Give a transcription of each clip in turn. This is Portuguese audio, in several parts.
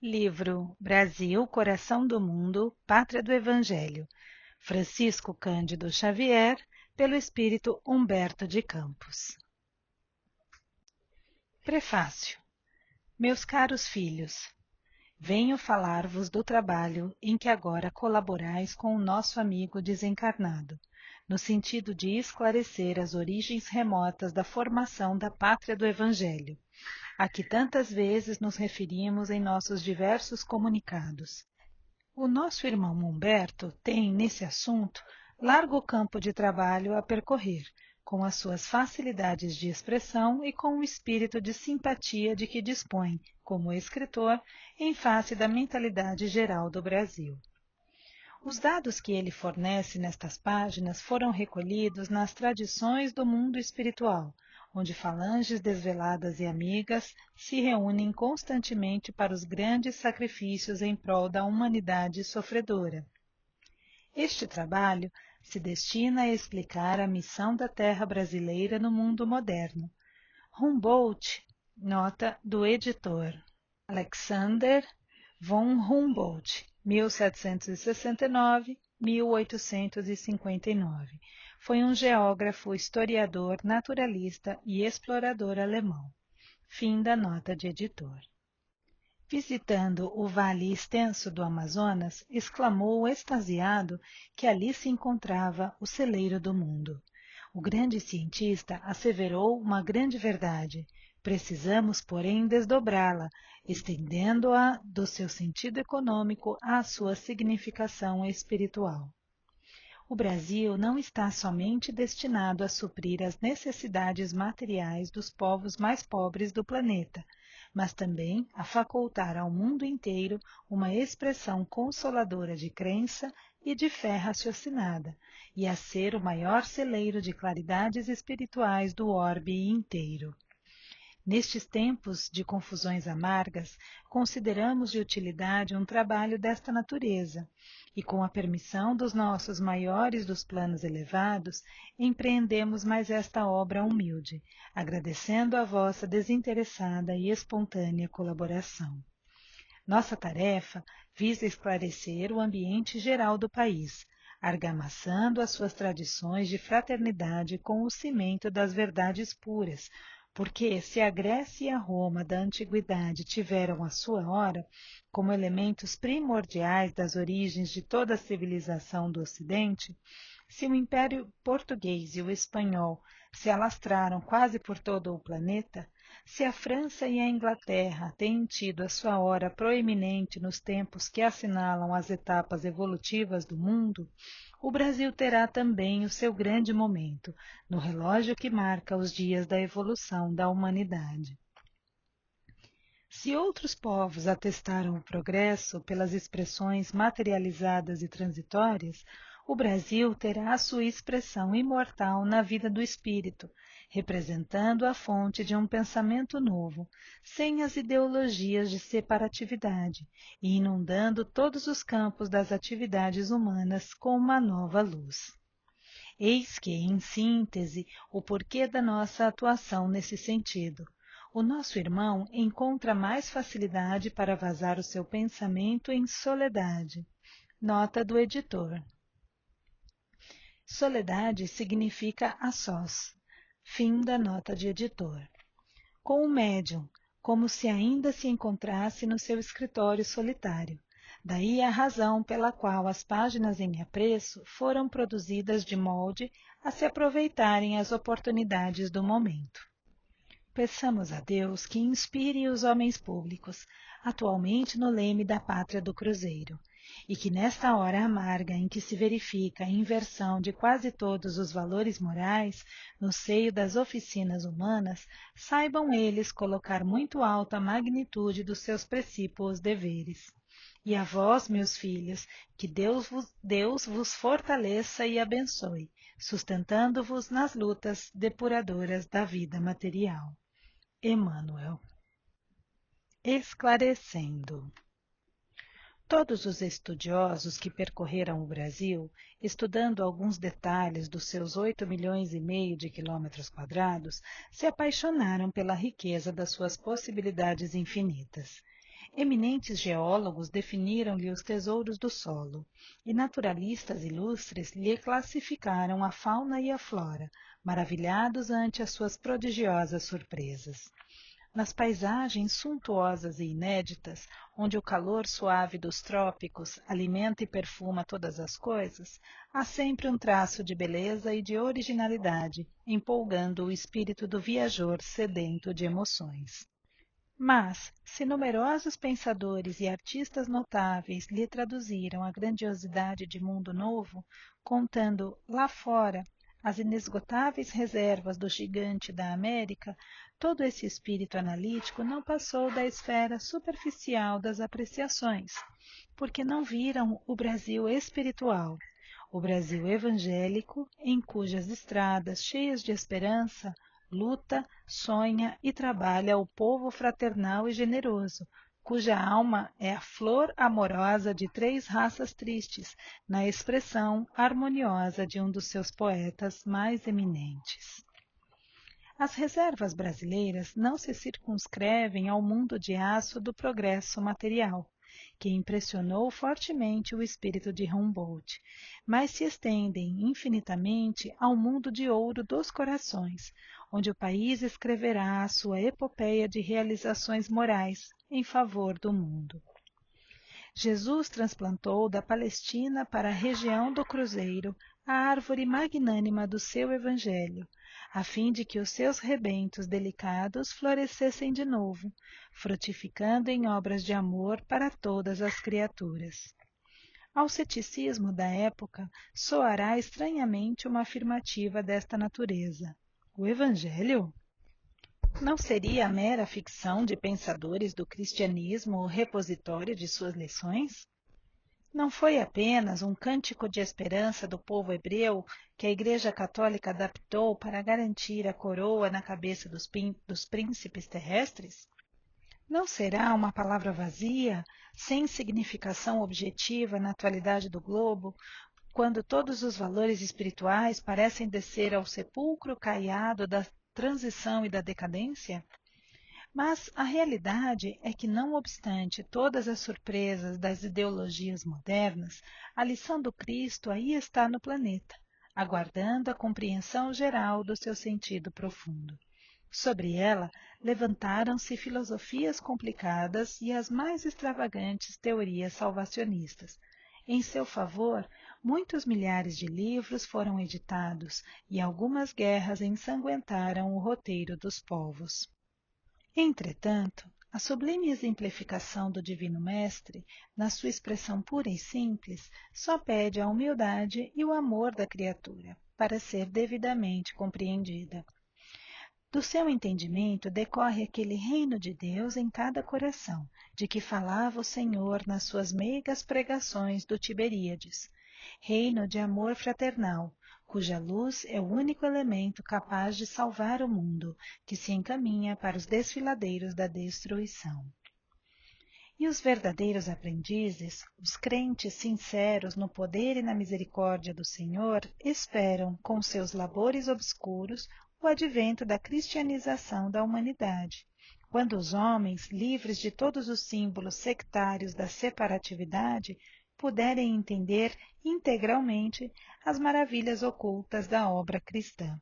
Livro Brasil, Coração do Mundo, Pátria do Evangelho, Francisco Cândido Xavier, pelo espírito Humberto de Campos. Prefácio. Meus caros filhos, venho falar-vos do trabalho em que agora colaborais com o nosso amigo desencarnado, no sentido de esclarecer as origens remotas da formação da Pátria do Evangelho, a que tantas vezes nos referimos em nossos diversos comunicados. O nosso irmão Humberto tem, nesse assunto, largo campo de trabalho a percorrer, com as suas facilidades de expressão e com o espírito de simpatia de que dispõe, como escritor, em face da mentalidade geral do Brasil. Os dados que ele fornece nestas páginas foram recolhidos nas tradições do mundo espiritual, onde falanges desveladas e amigas se reúnem constantemente para os grandes sacrifícios em prol da humanidade sofredora. Este trabalho se destina a explicar a missão da terra brasileira no mundo moderno. Humboldt, nota do editor. Alexander von Humboldt, 1769-1859, foi um geógrafo, historiador, naturalista e explorador alemão. Fim da nota de editor. Visitando o vale extenso do Amazonas, exclamou extasiado que ali se encontrava o celeiro do mundo. O grande cientista asseverou uma grande verdade. Precisamos, porém, desdobrá-la, estendendo-a do seu sentido econômico à sua significação espiritual. O Brasil não está somente destinado a suprir as necessidades materiais dos povos mais pobres do planeta, mas também a facultar ao mundo inteiro uma expressão consoladora de crença e de fé raciocinada, e a ser o maior celeiro de claridades espirituais do orbe inteiro. Nestes tempos de confusões amargas, consideramos de utilidade um trabalho desta natureza, e com a permissão dos nossos maiores dos planos elevados, empreendemos mais esta obra humilde, agradecendo a vossa desinteressada e espontânea colaboração. Nossa tarefa visa esclarecer o ambiente geral do país, argamassando as suas tradições de fraternidade com o cimento das verdades puras, porque se a Grécia e a Roma da antiguidade tiveram a sua hora, como elementos primordiais das origens de toda a civilização do Ocidente, se o Império Português e o Espanhol se alastraram quase por todo o planeta, se a França e a Inglaterra têm tido a sua hora proeminente nos tempos que assinalam as etapas evolutivas do mundo, o Brasil terá também o seu grande momento, no relógio que marca os dias da evolução da humanidade. Se outros povos atestaram o progresso pelas expressões materializadas e transitórias, o Brasil terá a sua expressão imortal na vida do espírito, representando a fonte de um pensamento novo, sem as ideologias de separatividade, e inundando todos os campos das atividades humanas com uma nova luz. Eis que, em síntese, o porquê da nossa atuação nesse sentido. O nosso irmão encontra mais facilidade para vazar o seu pensamento em soledade. Nota do editor. Soledade significa a sós. Fim da nota de editor. Com o médium, como se ainda se encontrasse no seu escritório solitário. Daí a razão pela qual as páginas em apreço foram produzidas de molde a se aproveitarem as oportunidades do momento. Peçamos a Deus que inspire os homens públicos, atualmente no leme da pátria do Cruzeiro, e que nesta hora amarga em que se verifica a inversão de quase todos os valores morais no seio das oficinas humanas, saibam eles colocar muito alto a magnitude dos seus precípios deveres. E a vós, meus filhos, que Deus vos fortaleça e abençoe, sustentando-vos nas lutas depuradoras da vida material. Emmanuel. Esclarecendo. Todos os estudiosos que percorreram o Brasil, estudando alguns detalhes dos seus 8,5 milhões de quilômetros quadrados, se apaixonaram pela riqueza das suas possibilidades infinitas. Eminentes geólogos definiram-lhe os tesouros do solo, e naturalistas ilustres lhe classificaram a fauna e a flora, maravilhados ante as suas prodigiosas surpresas. Nas paisagens suntuosas e inéditas, onde o calor suave dos trópicos alimenta e perfuma todas as coisas, há sempre um traço de beleza e de originalidade, empolgando o espírito do viajor sedento de emoções. Mas, se numerosos pensadores e artistas notáveis lhe traduziram a grandiosidade de mundo novo, contando lá fora as inesgotáveis reservas do gigante da América, todo esse espírito analítico não passou da esfera superficial das apreciações, porque não viram o Brasil espiritual, o Brasil evangélico, em cujas estradas cheias de esperança luta, sonha e trabalha o povo fraternal e generoso, cuja alma é a flor amorosa de três raças tristes, na expressão harmoniosa de um dos seus poetas mais eminentes. As reservas brasileiras não se circunscrevem ao mundo de aço do progresso material, que impressionou fortemente o espírito de Humboldt, mas se estendem infinitamente ao mundo de ouro dos corações, onde o país escreverá a sua epopeia de realizações morais em favor do mundo. Jesus transplantou da Palestina para a região do Cruzeiro a árvore magnânima do seu Evangelho, a fim de que os seus rebentos delicados florescessem de novo, frutificando em obras de amor para todas as criaturas. Ao ceticismo da época soará estranhamente uma afirmativa desta natureza. O Evangelho? Não seria a mera ficção de pensadores do cristianismo o repositório de suas lições? Não foi apenas um cântico de esperança do povo hebreu que a Igreja Católica adaptou para garantir a coroa na cabeça dos príncipes terrestres? Não será uma palavra vazia, sem significação objetiva na atualidade do globo, quando todos os valores espirituais parecem descer ao sepulcro caiado da transição e da decadência? Mas a realidade é que, não obstante todas as surpresas das ideologias modernas, a lição do Cristo aí está no planeta, aguardando a compreensão geral do seu sentido profundo. Sobre ela levantaram-se filosofias complicadas e as mais extravagantes teorias salvacionistas. Em seu favor, muitos milhares de livros foram editados e algumas guerras ensanguentaram o roteiro dos povos. Entretanto, a sublime exemplificação do Divino Mestre, na sua expressão pura e simples, só pede a humildade e o amor da criatura, para ser devidamente compreendida. Do seu entendimento decorre aquele reino de Deus em cada coração, de que falava o Senhor nas suas meigas pregações do Tiberíades. Reino de amor fraternal, cuja luz é o único elemento capaz de salvar o mundo, que se encaminha para os desfiladeiros da destruição. E os verdadeiros aprendizes, os crentes sinceros no poder e na misericórdia do Senhor, esperam, com seus labores obscuros, o advento da cristianização da humanidade, quando os homens, livres de todos os símbolos sectários da separatividade, puderem entender integralmente as maravilhas ocultas da obra cristã.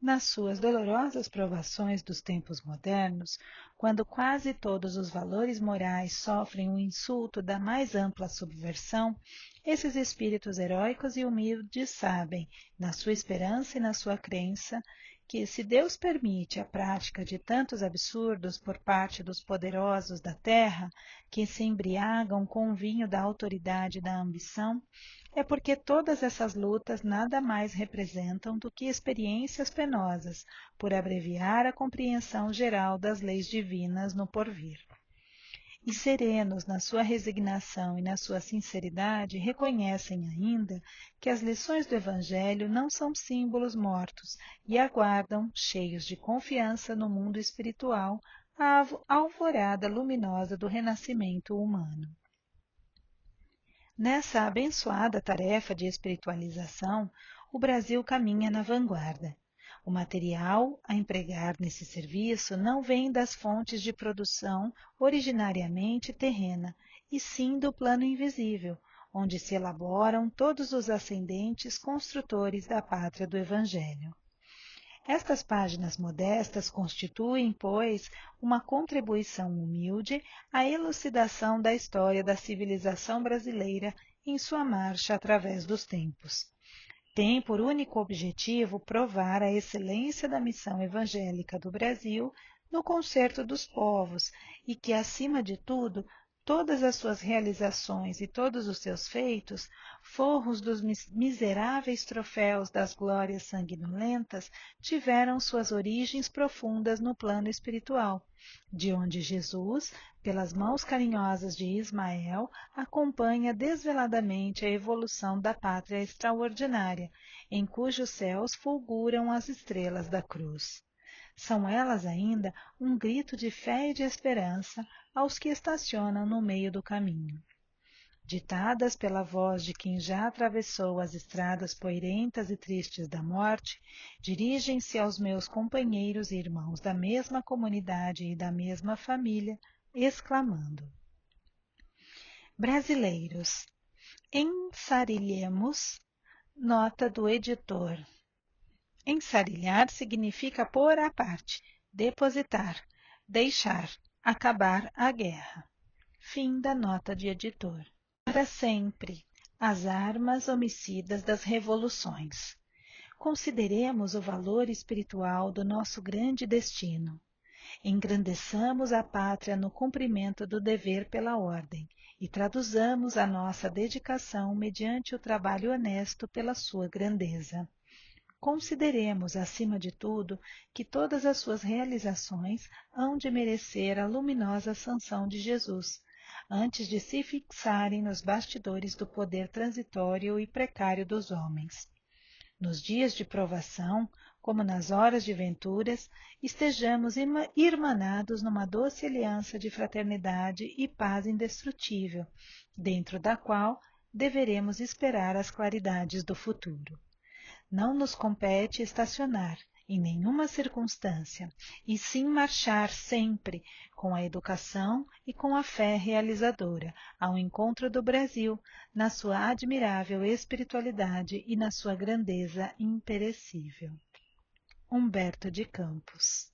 Nas suas dolorosas provações dos tempos modernos, quando quase todos os valores morais sofrem o insulto da mais ampla subversão, esses espíritos heróicos e humildes sabem, na sua esperança e na sua crença, que, se Deus permite a prática de tantos absurdos por parte dos poderosos da terra, que se embriagam com o vinho da autoridade e da ambição, é porque todas essas lutas nada mais representam do que experiências penosas, por abreviar a compreensão geral das leis divinas no porvir. E serenos na sua resignação e na sua sinceridade, reconhecem ainda que as lições do Evangelho não são símbolos mortos e aguardam, cheios de confiança no mundo espiritual, a alvorada luminosa do renascimento humano. Nessa abençoada tarefa de espiritualização, o Brasil caminha na vanguarda. O material a empregar nesse serviço não vem das fontes de produção originariamente terrena, e sim do plano invisível, onde se elaboram todos os ascendentes construtores da pátria do Evangelho. Estas páginas modestas constituem, pois, uma contribuição humilde à elucidação da história da civilização brasileira em sua marcha através dos tempos. Tem por único objetivo provar a excelência da missão evangélica do Brasil no concerto dos povos e que, acima de tudo, todas as suas realizações e todos os seus feitos, forros dos miseráveis troféus das glórias sanguinolentas, tiveram suas origens profundas no plano espiritual, de onde Jesus, pelas mãos carinhosas de Ismael, acompanha desveladamente a evolução da pátria extraordinária, em cujos céus fulguram as estrelas da cruz. São elas ainda um grito de fé e de esperança aos que estacionam no meio do caminho. Ditadas pela voz de quem já atravessou as estradas poeirentas e tristes da morte, dirigem-se aos meus companheiros e irmãos da mesma comunidade e da mesma família, exclamando: Brasileiros, ensarilhemos. Nota do editor. Ensarilhar significa pôr à parte, depositar, deixar, acabar a guerra. Fim da nota de editor. Para sempre, as armas homicidas das revoluções. Consideremos o valor espiritual do nosso grande destino. Engrandeçamos a pátria no cumprimento do dever pela ordem e traduzamos a nossa dedicação mediante o trabalho honesto pela sua grandeza. Consideremos, acima de tudo, que todas as suas realizações hão de merecer a luminosa sanção de Jesus, antes de se fixarem nos bastidores do poder transitório e precário dos homens. Nos dias de provação, como nas horas de venturas, estejamos irmanados numa doce aliança de fraternidade e paz indestrutível, dentro da qual deveremos esperar as claridades do futuro. Não nos compete estacionar, em nenhuma circunstância, e sim marchar sempre, com a educação e com a fé realizadora, ao encontro do Brasil, na sua admirável espiritualidade e na sua grandeza imperecível. Humberto de Campos.